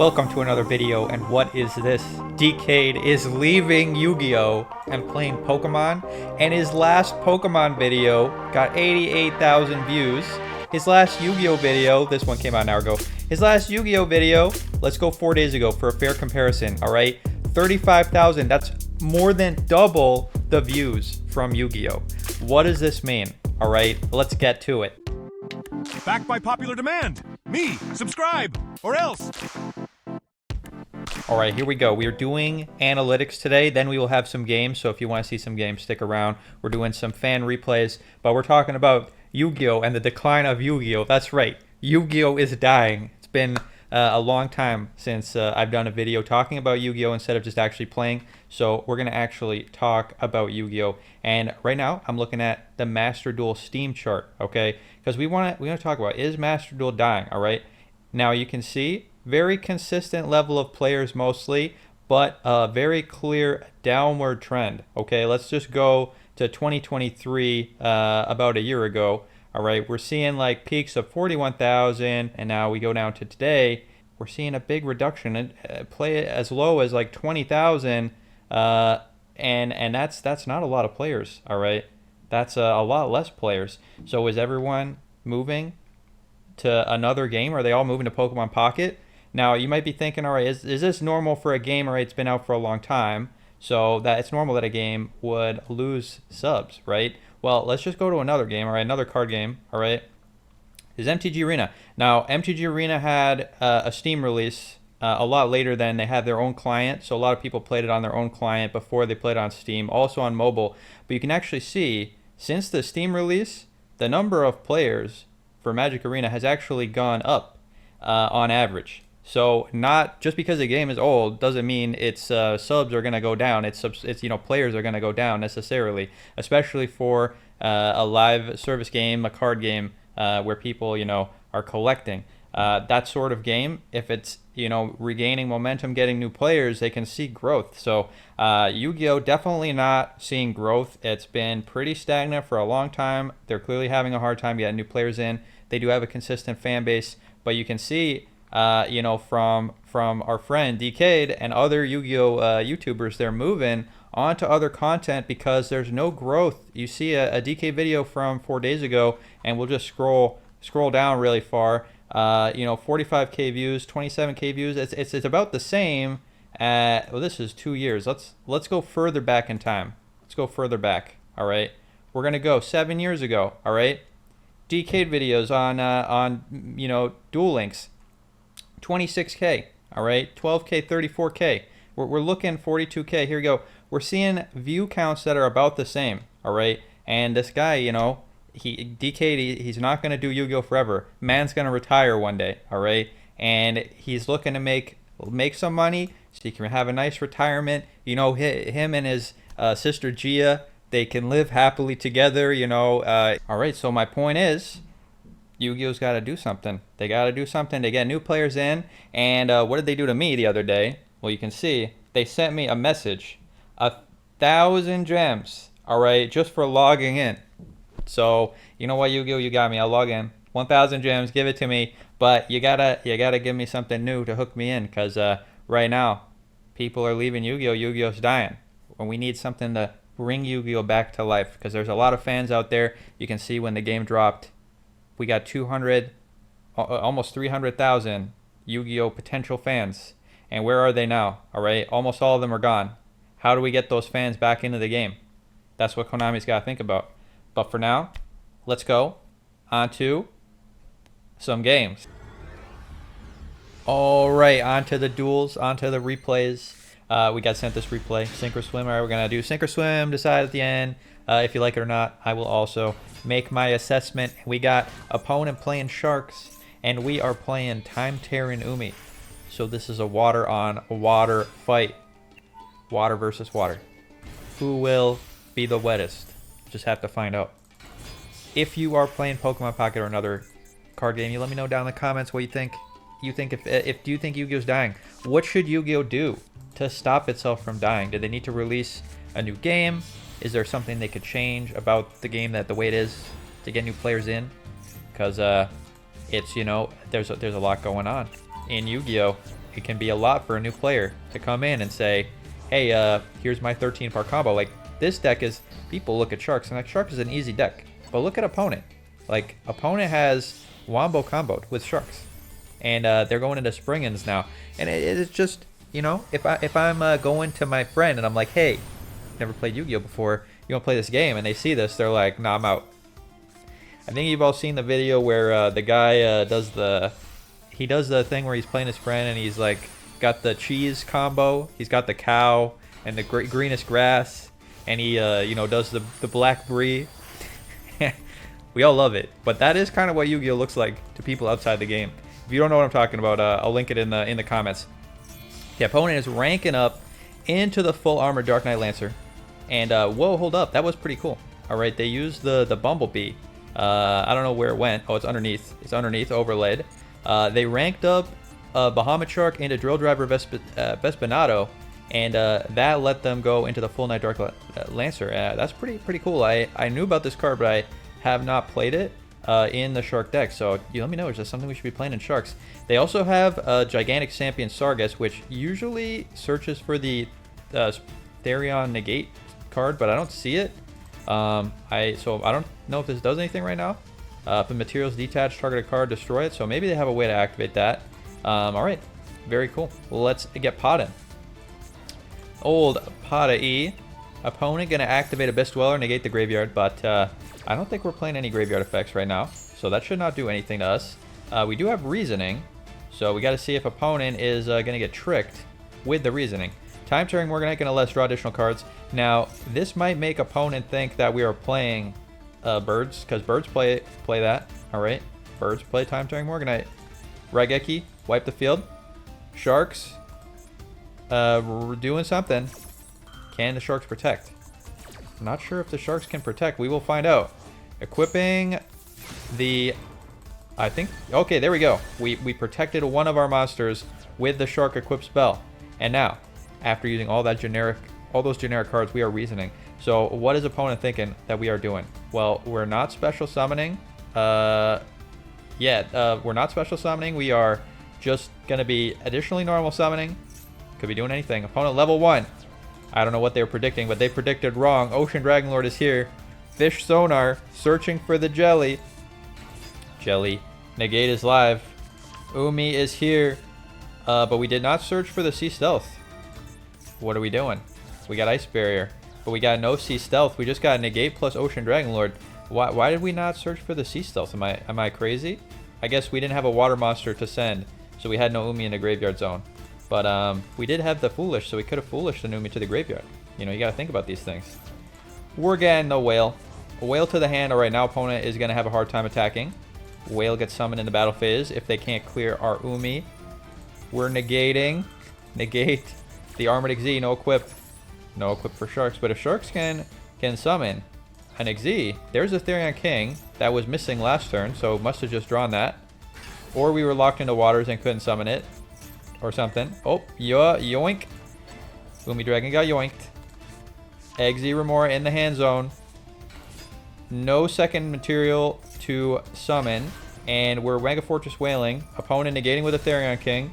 Welcome to another video, and what is this? Dkayed is leaving Yu-Gi-Oh! And playing Pokemon, and his last Pokemon video got 88,000 views. His last Yu-Gi-Oh! Video, this one came out an hour ago. His last Yu-Gi-Oh! Video, let's go 4 days ago for a fair comparison, alright? 35,000, that's more than double the views from Yu-Gi-Oh! What does this mean? Alright, let's get to it. Backed by popular demand. Me, subscribe, or else. Alright, here we go. We are doing analytics today, then we will have some games, so if you want to see some games, stick around. We're doing some fan replays, but we're talking about Yu-Gi-Oh! And the decline of Yu-Gi-Oh! That's right, Yu-Gi-Oh! Is dying. It's been a long time since I've done a video talking about Yu-Gi-Oh! Instead of just actually playing, so we're going to actually talk about Yu-Gi-Oh! And right now, I'm looking at the Masterduel Steam chart, okay? Because we want to talk about, is Masterduel dying, alright? Now, you can see very consistent level of players mostly, but a very clear downward trend. Okay, let's just go to 2023, about a year ago. All right, we're seeing like peaks of 41,000, and now we go down to today. We're seeing a big reduction and play as low as like 20,000, and that's not a lot of players. All right, that's a lot less players. So is everyone moving to another game? Are they all moving to Pokemon Pocket? Now, you might be thinking, all right, is this normal for a game? All right, it's been out for a long time, so that it's normal that a game would lose subs, right? Well, let's just go to another game, all right, another card game, all right, is MTG Arena. Now, MTG Arena had a Steam release a lot later than they had their own client, so a lot of people played it on their own client before they played on Steam, also on mobile. But you can actually see, since the Steam release, the number of players for Magic Arena has actually gone up on average. So not just because the game is old doesn't mean its subs are going to go down. It's players are going to go down necessarily, especially for a live service game, a card game where people are collecting. That sort of game, if it's regaining momentum, getting new players, they can see growth. So Yu-Gi-Oh! Definitely not seeing growth. It's been pretty stagnant for a long time. They're clearly having a hard time getting new players in. They do have a consistent fan base, but you can see from our friend Dkayed and other Yu-Gi-Oh! YouTubers, they're moving on to other content because there's no growth. You see a Dkayed video from 4 days ago, and we'll just scroll down really far. 45k views, 27k views. It's about the same. Well, this is 2 years. Let's go further back in time. Let's go further back. All right, we're gonna go 7 years ago. All right, Dkayed videos on Duel Links. 26k, all right, 12k, 34k. We're looking 42k. Here we go. We're seeing view counts that are about the same, all right. And this guy, Dkayed, he's not gonna do Yu-Gi-Oh! Forever. Man's gonna retire one day, all right. And he's looking to make some money so he can have a nice retirement. Him and his sister Gia, they can live happily together. All right. So my point is, Yu-Gi-Oh's got to do something. They got to do something to get new players in. And what did they do to me the other day? Well, you can see they sent me a message, 1,000 gems. All right, just for logging in. So you know what, Yu-Gi-Oh, you got me. I'll log in. 1,000 gems, give it to me. But you gotta give me something new to hook me in, because right now people are leaving Yu-Gi-Oh. Yu-Gi-Oh's dying. And we need something to bring Yu-Gi-Oh back to life, because there's a lot of fans out there. You can see when the game dropped, we got 200, almost 300,000 Yu-Gi-Oh! Potential fans. And where are they now? All right, almost all of them are gone. How do we get those fans back into the game? That's what Konami's got to think about. But for now, let's go on to some games. All right, on to the duels, on to the replays. We got sent this replay, sink or swim. All right, we're going to do sink or swim, decide at the end. If you like it or not, I will also make my assessment. We got opponent playing Sharks, and we are playing Time Terran Umi. So this is a water on water fight. Water versus water. Who will be the wettest? Just have to find out. If you are playing Pokemon Pocket or another card game, you let me know down in the comments what you think. Do you think Yu-Gi-Oh's dying? What should Yu-Gi-Oh do to stop itself from dying? Do they need to release a new game? Is there something they could change about the game, that the way it is, to get new players in? Because it's there's a lot going on in Yu-Gi-Oh. it can be a lot for a new player to come in and say, hey, here's my 13-part combo. Like, this deck is, people look at Sharks, and like, Sharks is an easy deck. But look at Opponent. Like, Opponent has Wombo comboed with Sharks. And they're going into Springans now. And it's just, you know, if I'm going to my friend and I'm like, hey, never played Yu-Gi-Oh before, you want to play this game? And they see this, they're like, nah, I'm out. I think you've all seen the video where the guy does the thing where he's playing his friend and he's like got the cheese combo, he's got the cow and the greenest grass, and he you know, does the black brie. We all love it, but that is kind of what Yu-Gi-Oh looks like to people outside the game. If you don't know what I'm talking about, I'll link it in the comments. The opponent is ranking up into the full armor Dark Knight Lancer, and whoa, hold up, that was pretty cool. All right, they used the Bumblebee. I don't know where it went. Oh, it's underneath. It's underneath, overlaid. They ranked up Bahamut Shark into Drill Driver Vespinato, and that let them go into the full Night Dark Lancer. That's pretty cool. I knew about this card, but I have not played it in the Shark deck. So you let me know. Is that something we should be playing in Sharks? They also have a Gigantic Sampion Sargas, which usually searches for the Therion Negate card, but I don't see it. So I don't know if this does anything right now. If the materials detached, target a card, destroy it. So maybe they have a way to activate that. All right, very cool. Let's get Pada. Old Pada E. Opponent gonna activate Abyss Dweller, negate the graveyard, but I don't think we're playing any graveyard effects right now, so that should not do anything to us. We do have Reasoning, so we got to see if opponent is gonna get tricked with the Reasoning. Time Turning Morganite gonna let us draw additional cards. Now, this might make opponent think that we are playing Birds, because Birds play that. All right, Birds play Time Turning Morganite. Raigeki, wipe the field. Sharks, we're doing something. Can the Sharks protect? I'm not sure if the Sharks can protect. We will find out. Equipping the, I think, okay, there we go. We protected one of our monsters with the Shark equipped spell. And now, after using all those generic cards, we are Reasoning. So what is opponent thinking that we are doing? Well, we're not special summoning. We're not special summoning. We are just gonna be additionally normal summoning. Could be doing anything. Opponent level 1. I don't know what they were predicting, but they predicted wrong. Ocean Dragonlord is here. Fish Sonar, searching for the jelly. Jelly. Negate is live. Umi is here. But we did not search for the Sea Stealth. What are we doing? We got Ice Barrier, but we got no Sea Stealth. We just got Negate plus Ocean Dragonlord. Why did we not search for the Sea Stealth? Am I crazy? I guess we didn't have a water monster to send, so we had no Umi in the graveyard zone. But we did have the Foolish, so we could have Foolished the Umi to the graveyard. You know, you gotta think about these things. We're getting the Whale. A Whale to the hand. All right, now opponent is gonna have a hard time attacking. Whale gets summoned in the battle phase if they can't clear our Umi. We're negating. Negate the Armored Xyz, no equip. No equip for Sharks, but if Sharks can summon an Xyz, there's a Therion King that was missing last turn, so must have just drawn that. Or we were locked into waters and couldn't summon it. Or something. Oh, yoink. Umi Dragon got yoinked. Xyz Remora in the hand zone. No second material to summon. And we're Mega Fortress Whaling. Opponent negating with a Therion King.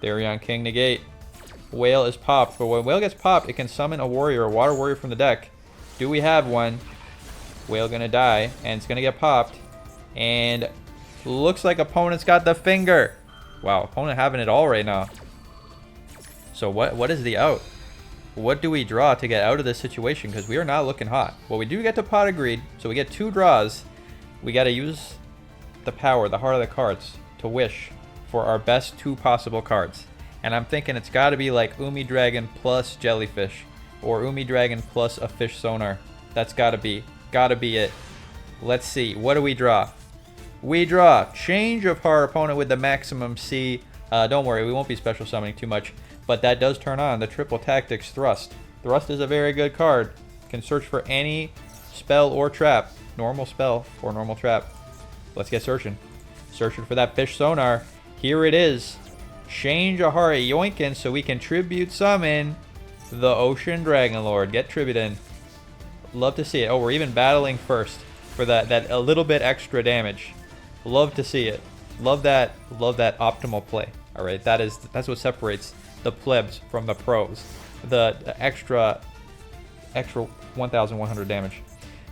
Therion King negate. Whale is popped. But when Whale gets popped, it can summon a warrior, a water warrior from the deck. Do we have one? Whale gonna die. And it's gonna get popped. And looks like opponent's got the finger. Wow, opponent having it all right now. So what is the out? What do we draw to get out of this situation? Because we are not looking hot. Well, we do get to Pot of Greed, so we get 2 draws. We got to use the power, the heart of the cards, to wish for our best 2 possible cards. And I'm thinking it's got to be like Umi Dragon plus Jellyfish, or Umi Dragon plus a Fish Sonar. That's got to be it. Let's see. What do we draw? We draw Change of Heart, opponent with the maximum C. Don't worry, we won't be special summoning too much, but that does turn on the Triple Tactics Thrust. Thrust is a very good card. Can search for any spell or trap. Normal spell or normal trap. Let's get searching. Searching for that Fish Sonar. Here it is. Change of Heart, yoinkin', so we can tribute summon the Ocean Dragonlord. Get tribute in. Love to see it. Oh, we're even battling first for that a little bit extra damage. Love to see it. Love that optimal play. All right, that's what separates the plebs from the pros. The extra 1,100 damage.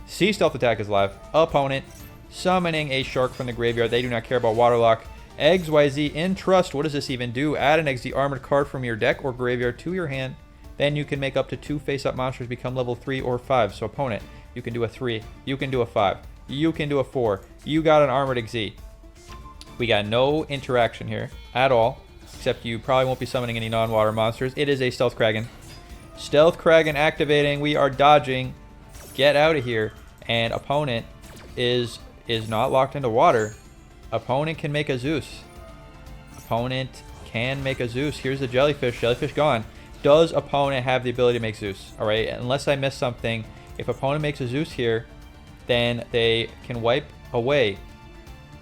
Sea Stealth attack is live. Opponent summoning a shark from the graveyard. They do not care about Waterlock. XYZ in Trust. What does this even do? Add an XZ armored card from your deck or graveyard to your hand. Then you can make up to 2 face-up monsters become level 3 or 5. So opponent, you can do a 3. You can do a 5. You can do a 4. You got an armored XZ. We got no interaction here at all. Except you probably won't be summoning any non-water monsters. It is a Stealth Kraken. Stealth Kraken activating. We are dodging. Get out of here. And opponent is not locked into water. Opponent can make a Zeus. Opponent can make a Zeus. Here's the Jellyfish. Jellyfish gone. Does opponent have the ability to make Zeus? All right, unless I missed something. If opponent makes a Zeus here, then they can wipe away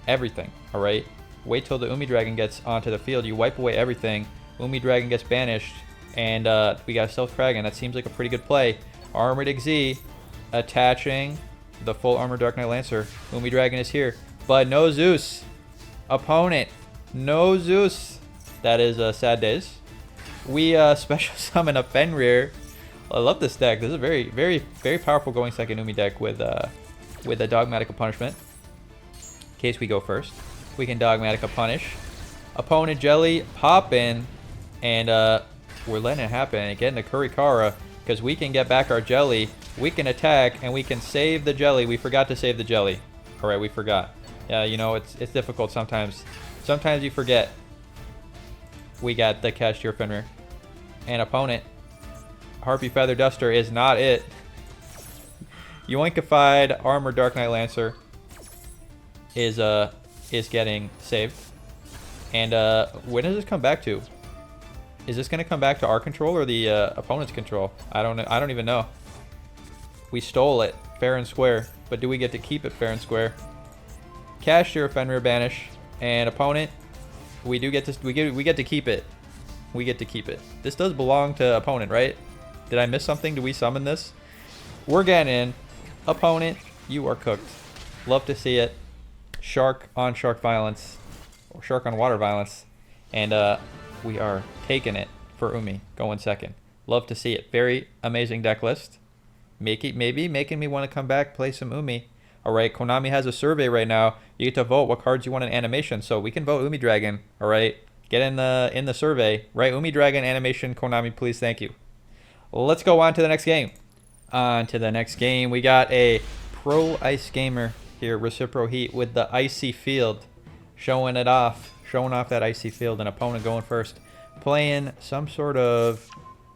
everything. All right, wait till the Umi Dragon gets onto the field. You wipe away everything. Umi Dragon gets banished. And we got Stealth Kraken. That seems like a pretty good play. Armored XZ attaching the full Armored Dark Knight Lancer. Umi Dragon is here. But no Zeus. Opponent. No Zeus. That is sad days. We special summon a Fenrir. I love this deck. This is a very, very, very powerful going second Umi deck with a Dogmatica Punishment. In case we go first, we can Dogmatica Punish. Opponent Jelly pop in. And we're letting it happen and getting the Kurikara because we can get back our Jelly. We can attack and we can save the Jelly. We forgot to save the Jelly. All right, we forgot. Yeah, you know, it's difficult sometimes. Sometimes you forget. We got the Cashier Fenrir. And opponent, Harpy Feather Duster is not it. Yoinkified Armored Dark Knight Lancer is getting saved. And when does this come back to? Is this going to come back to our control or the opponent's control? I don't even know. We stole it fair and square, but do we get to keep it fair and square? Cashier Fenrir banish, and opponent, we get to keep it. We get to keep it. This does belong to opponent, right? Did I miss something? Do we summon this? We're getting in. Opponent, you are cooked. Love to see it. Shark on shark violence, or shark on water violence, and we are taking it for Umi, going second. Love to see it. Very amazing deck list. Maybe making me want to come back, play some Umi. All right, Konami has a survey right now. You get to vote what cards you want in animation, so we can vote Umi Dragon. All right, get in the survey. Right, Umi Dragon animation, Konami, please, thank you. Let's go on to the next game. On to the next game. We got a Pro Ice Gamer here, Recipro Heat, with the Icy Field. Showing off that Icy Field. An opponent going first. Playing some sort of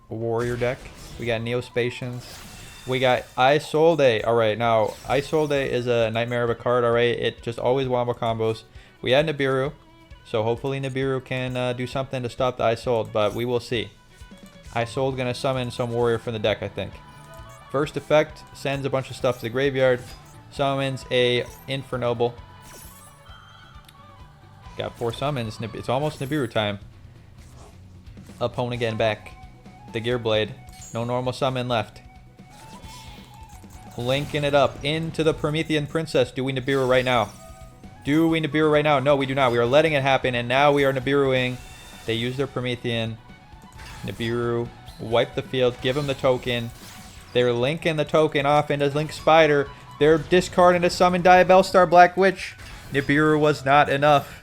warrior deck. We got Neospatians. We got Isolde. Alright, now Isolde is a nightmare of a card, alright? It just always wombo combos. We had Nibiru, so hopefully Nibiru can do something to stop the Isolde, but we will see. Isolde gonna summon some warrior from the deck, I think. First effect, sends a bunch of stuff to the graveyard. Summons a Infernoble. Got 4 summons. It's almost Nibiru time. Opponent getting back. The Gear Blade. No normal summon left. Linking it up into the Promethean Princess. Do we Nibiru right now? Do we Nibiru right now? No, we do not. We are letting it happen, and now we are Nibiruing. They use their Promethean. Nibiru. Wipe the field. Give them the token. They're linking the token off into Link Spider. They're discarding to summon Diabellstar Black Witch. Nibiru was not enough.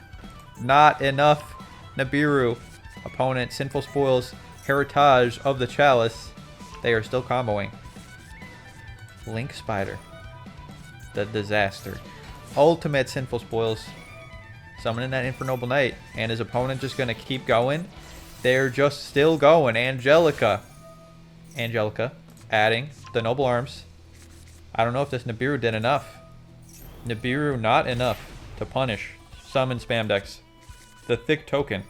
Not enough. Nibiru. Opponent, Sinful Spoils, Heritage of the Chalice. They are still comboing. Link Spider. The disaster. Ultimate Sinful Spoils. Summoning that Infernoble Knight. And his opponent just going to keep going. They're just still going. Angelica. Adding the Noble Arms. I don't know if this Nibiru did enough. Nibiru not enough to punish summon spam decks. The thick token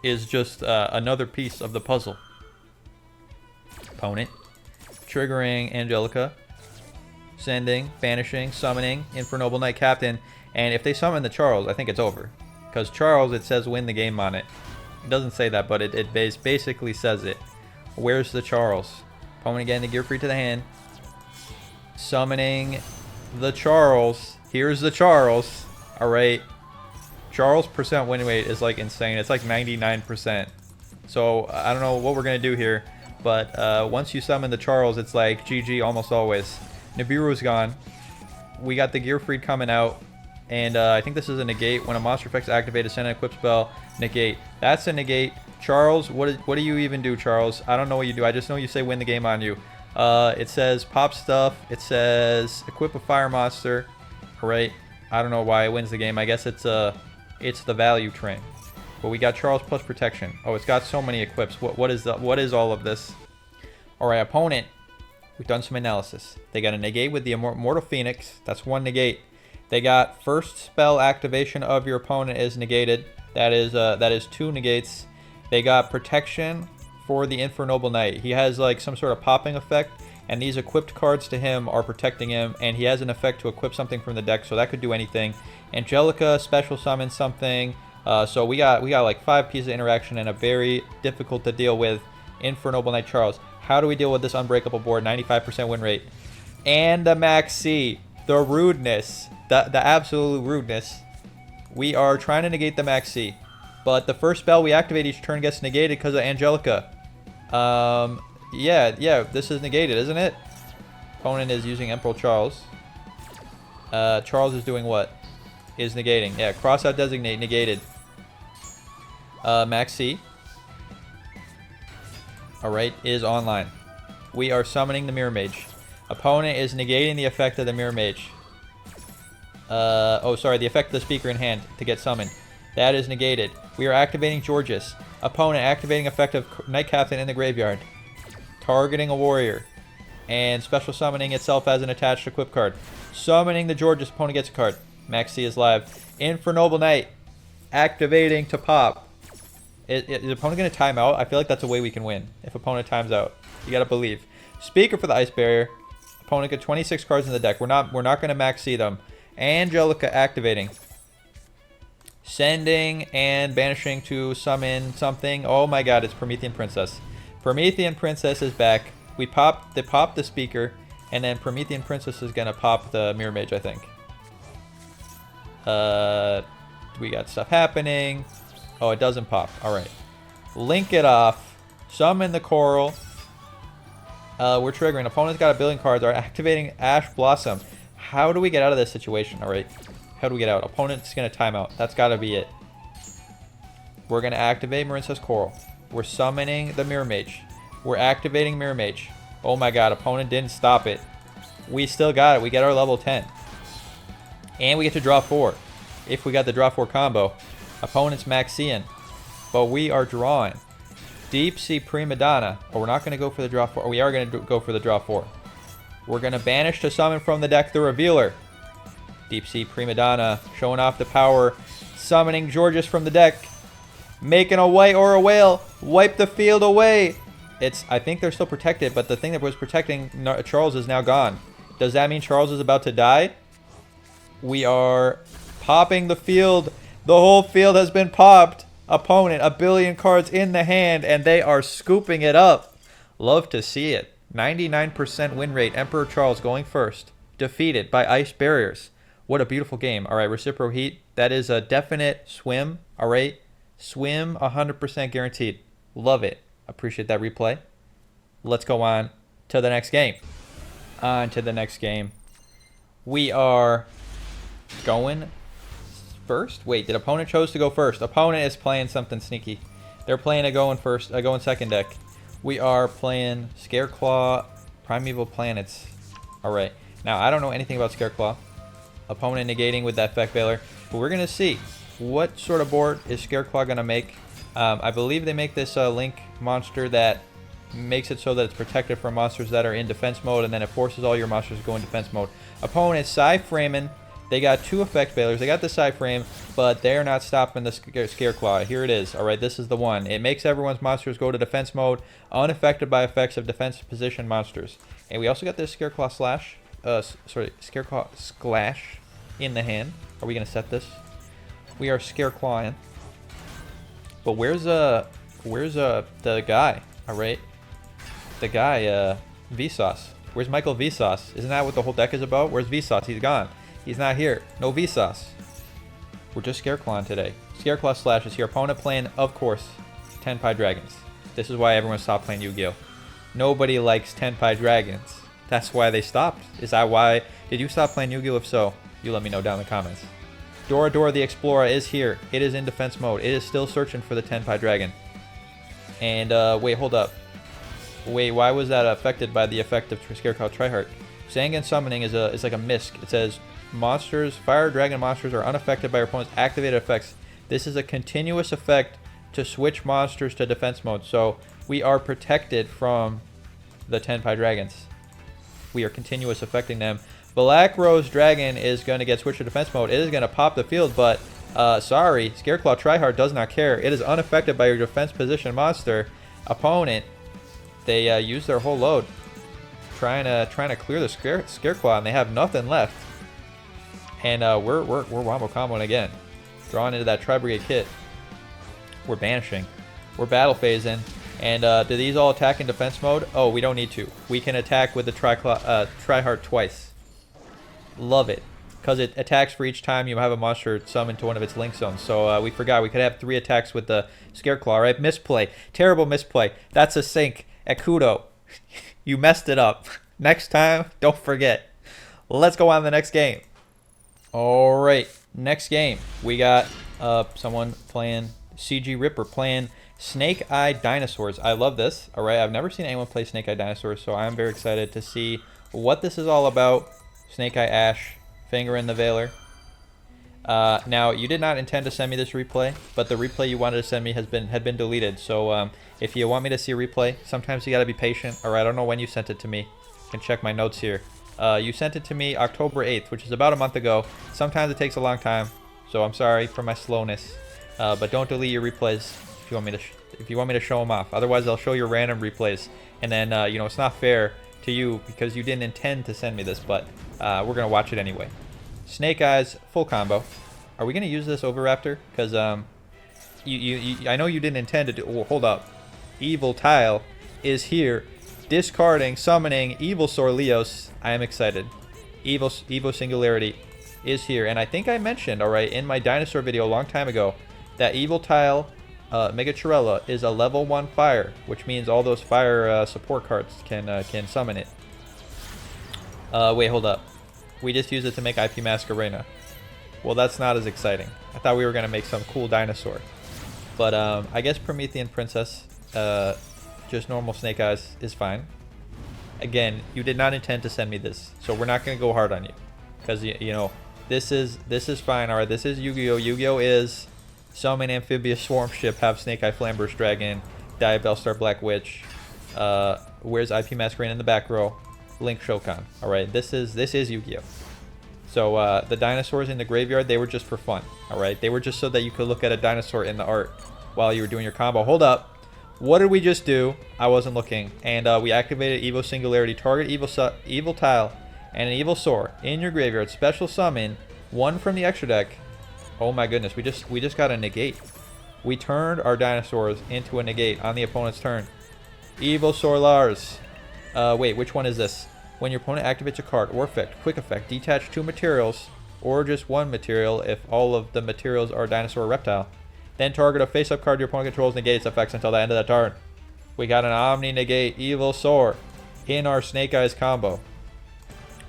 is just another piece of the puzzle. Opponent triggering Angelica, sending, banishing, summoning Infernoble Knight Captain, and if they summon the Charles, I think it's over, because Charles, it says win the game on it. It doesn't say that, but it basically says it. Where's the Charles? Opponent getting the Gear Free to the hand, summoning the Charles. Here's the Charles. All right. Charles' percent win rate is like insane. It's like 99%. So I don't know what we're going to do here. But once you summon the Charles, it's like GG almost always. Nibiru's gone. We got the Gearfried coming out. And I think this is a negate. When a monster effect's activated, send an equip spell. Negate. That's a negate. Charles, what do you even do, Charles? I don't know what you do. I just know you say win the game on you. It says pop stuff. It says equip a fire monster. Alright. I don't know why it wins the game. I guess it's the value train. But we got Charles plus protection. Oh, it's got so many equips. What is all of this? Alright, opponent. We've done some analysis. They got a negate with the Immortal Phoenix. That's one negate. They got first spell activation of your opponent is negated. That is two negates. They got protection for the Infernoble Knight. He has like some sort of popping effect, and these equipped cards to him are protecting him, and he has an effect to equip something from the deck, so that could do anything. Angelica special summon something. So we got like 5 pieces of interaction and a very difficult to deal with Infernoble Knight Charles. How do we deal with this unbreakable board? 95% win rate. And the Max C. The rudeness. The absolute rudeness. We are trying to negate the Max C. But the first spell we activate each turn gets negated because of Angelica. Yeah, this is negated, isn't it? Opponent is using Emperor Charles. Charles is doing what? Is negating. Yeah, cross out designate, negated. Max C. Alright, is online. We are summoning the Mirror Mage. Opponent is negating the effect of the Mirror Mage. Oh, sorry, the effect of the speaker in hand to get summoned. That is negated. We are activating Georges. Opponent activating effect of Knight Captain in the graveyard. Targeting a warrior. And special summoning itself as an attached equip card. Summoning the Georges. Opponent gets a card. Max C is live. Infernoble Knight. Activating to pop. Is opponent going to time out? I feel like that's a way we can win. If opponent times out. You got to believe. Speaker for the Ice Barrier. Opponent get 26 cards in the deck. We're not going to Max C them. Angelica activating. Sending and banishing to summon something. Oh my god, it's Promethean Princess. Promethean Princess is back. They popped the speaker, and then Promethean Princess is gonna pop the Mirror Mage, I think. We got stuff happening. Oh, it doesn't pop. Alright. Link it off. Summon the Coral. We're triggering. Opponent's got a billion cards. Are activating Ash Blossom. How do we get out of this situation? Alright. How do we get out? Opponent's going to time out. That's got to be it. We're going to activate Marincess Coral. We're summoning the Mirror Mage. We're activating Mirror Mage. Oh my god, opponent didn't stop it. We still got it. We get our level 10. And we get to draw 4. If we got the draw 4 combo. Opponent's Maxian. But we are drawing. Deep Sea Prima Donna. Oh, we're not going to go for the draw 4. We are going to go for the draw 4. We're going to banish to summon from the deck the Revealer. Deep Sea Prima Donna showing off the power. Summoning Georges from the deck. Making a white or a whale. Wipe the field away. I think they're still protected, but the thing that was protecting Charles is now gone. Does that mean Charles is about to die? We are popping the field. The whole field has been popped. Opponent, a billion cards in the hand, and they are scooping it up. Love to see it. 99% win rate. Emperor Charles going first. Defeated by Ice Barriers. What a beautiful game. All right, Reciprocal Heat. That is a definite swim. All right. Swim 100% guaranteed. Love it. Appreciate that replay. Let's go on to the next game. On to the next game. We are going first. Wait, did opponent chose to go first? Opponent is playing something sneaky. They're playing a going first, a going second deck. We are playing Scareclaw, Primeval Planets. All right. Now, I don't know anything about Scareclaw. Opponent negating with that effect veiler. But we're going to see what sort of board is Scareclaw going to make. I believe they make this Link monster that makes it so that it's protected from monsters that are in defense mode, and then it forces all your monsters to go in defense mode. Opponent Psy-Framing. They got 2 effect veilers. They got the Psy-Frame, but they're not stopping the Scareclaw. Here it is. All right, this is the one. It makes everyone's monsters go to defense mode, unaffected by effects of defense position monsters. And we also got this Scareclaw Slash. Scareclaw Splash in the hand. Are we gonna set this? We are Scareclawing. But where's the guy? All right, the guy Vsauce. Where's Michael Vsauce? Isn't that what the whole deck is about? Where's Vsauce? He's gone. He's not here. No Vsauce. We're just Scareclawing today. Scareclaw slashes. Your opponent playing, of course, Tenpai Dragons. This is why everyone stopped playing Yu-Gi-Oh! Nobody likes Tenpai Dragons. That's why they stopped. Is that why? Did you stop playing Yu-Gi-Oh! If so, you let me know down in the comments. Dora the Explorer is here. It is in defense mode. It is still searching for the Tenpai Dragon. And, wait, hold up. Wait, why was that affected by the effect of Scareclaw Tryhard? Sangan Summoning is like a misc. It says, monsters, fire dragon monsters are unaffected by your opponent's activated effects. This is a continuous effect to switch monsters to defense mode. So, we are protected from the Tenpai Dragons. We are continuous affecting them. Black Rose Dragon is going to get switched to defense mode. It is going to pop the field, but sorry, Scareclaw Tryhard does not care. It is unaffected by your defense position monster opponent. They use their whole load, trying to clear the Scareclaw, and they have nothing left. And we're wombo comboing again, drawing into that Tri-Brigade kit. We're banishing, we're battle phasing, and do these all attack in defense mode? Oh, we don't need to. We can attack with the Tryhard twice. Love it, because it attacks for each time you have a monster summoned to one of its link zones. So we forgot we could have 3 attacks with the Scareclaw, right? Misplay, terrible misplay. That's a sink. Akudo, you messed it up. Next time, don't forget. Let's go on to the next game. All right, next game we got someone playing CG Ripper playing Snake Eye Dinosaurs. I love this. All right, I've never seen anyone play Snake Eye Dinosaurs, so I'm very excited to see what this is all about. Snake Eye Ash, finger in the Veiler. Now, you did not intend to send me this replay, but the replay you wanted to send me had been deleted. So if you want me to see a replay, sometimes you gotta be patient. All right, I don't know when you sent it to me. You can check my notes here. You sent it to me October 8th, which is about a month ago. Sometimes it takes a long time, so I'm sorry for my slowness. But don't delete your replays if you want me to show them off. Otherwise, I'll show you random replays, and then you know, it's not fair to you because you didn't intend to send me this, but we're gonna watch it anyway. Snake Eyes full combo. Are we gonna use this Overraptor? Because I know you didn't intend to do. Oh, hold up. Evil Tile is here, discarding, summoning Evil Sor Leos. I am excited. Evo Singularity is here, and I think I mentioned, all right, in my dinosaur video a long time ago, that Evil Tile Mega Chirella is a level 1 fire, which means all those fire support cards can summon it. Wait, hold up. We just used it to make IP Masquerena. Well, that's not as exciting. I thought we were going to make some cool dinosaur. But I guess Promethean Princess, just normal Snake Eyes, is fine. Again, you did not intend to send me this, so we're not going to go hard on you. Because, you know, this is fine. Alright, this is Yu-Gi-Oh! Yu-Gi-Oh! Is Summon Amphibious Swarm Ship, have Snake Eye Flamburst Dragon, Diabellstar Black Witch, where's IP Masquerade in the back row, Link Shokan. Alright, this is Yu-Gi-Oh! So the dinosaurs in the graveyard, they were just for fun. Alright, they were just so that you could look at a dinosaur in the art while you were doing your combo. Hold up. What did we just do? I wasn't looking. And we activated Evo Singularity. Target Evil Tile and an Evil Sor in your graveyard. Special summon one from the extra deck. Oh my goodness, we just got a negate. We turned our dinosaurs into a negate on the opponent's turn. Evil Sor Lars. Wait, which one is this? When your opponent activates a card or effect, quick effect, detach 2 materials or just 1 material if all of the materials are dinosaur or reptile. Then target a face-up card your opponent controls, negates effects until the end of that turn. We got an Omni Negate Evil Sor in our Snake Eyes combo.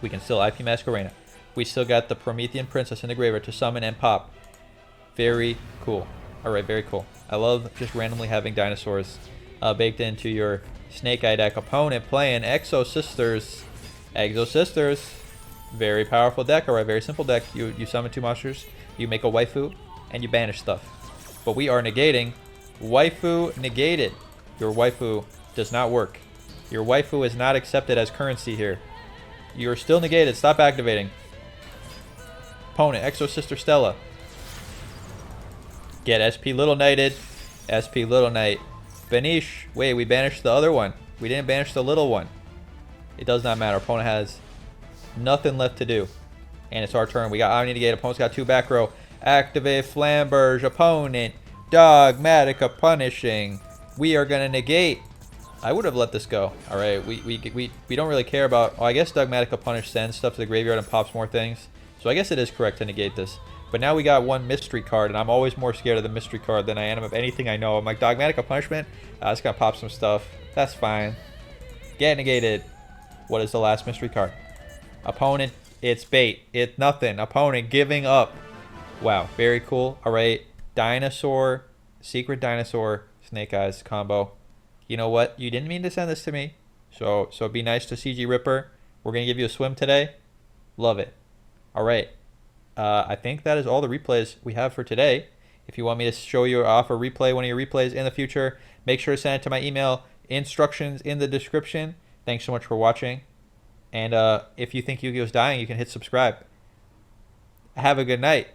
We can still IP Masquerena. We still got the Promethean Princess in the graveyard to summon and pop. Very cool. Alright, very cool. I love just randomly having dinosaurs baked into your Snake Eye deck. Opponent playing Exo Sisters. Exo Sisters. Very powerful deck. Alright, very simple deck. You summon 2 monsters, you make a waifu, and you banish stuff. But we are negating. Waifu negated. Your waifu does not work. Your waifu is not accepted as currency here. You're still negated. Stop activating. Opponent, Exo Sister Stella. Get SP Little Knighted. SP Little Knight. Banish. Wait, we banished the other one. We didn't banish the little one. It does not matter. Opponent has nothing left to do. And it's our turn. We got Omni Negate. Opponent's got 2 back row. Activate Flamberge. Opponent. Dogmatica Punishing. We are going to negate. I would have let this go. Alright, we don't really care about... Oh, I guess Dogmatica Punish sends stuff to the graveyard and pops more things. So I guess it is correct to negate this. But now we got one mystery card, and I'm always more scared of the mystery card than I am of anything I know. I'm like, Dogmatic of Punishment? It's going to pop some stuff. That's fine. Get negated. What is the last mystery card? Opponent, it's bait. It's nothing. Opponent giving up. Wow, very cool. All right, dinosaur, secret dinosaur, snake eyes combo. You know what? You didn't mean to send this to me. So be nice to CG Ripper. We're going to give you a swim today. Love it. All right. I think that is all the replays we have for today. If you want me to show you or offer replay one of your replays in the future, make sure to send it to my email. Instructions in the description. Thanks so much for watching. And if you think Yu-Gi-Oh's dying, you can hit subscribe. Have a good night.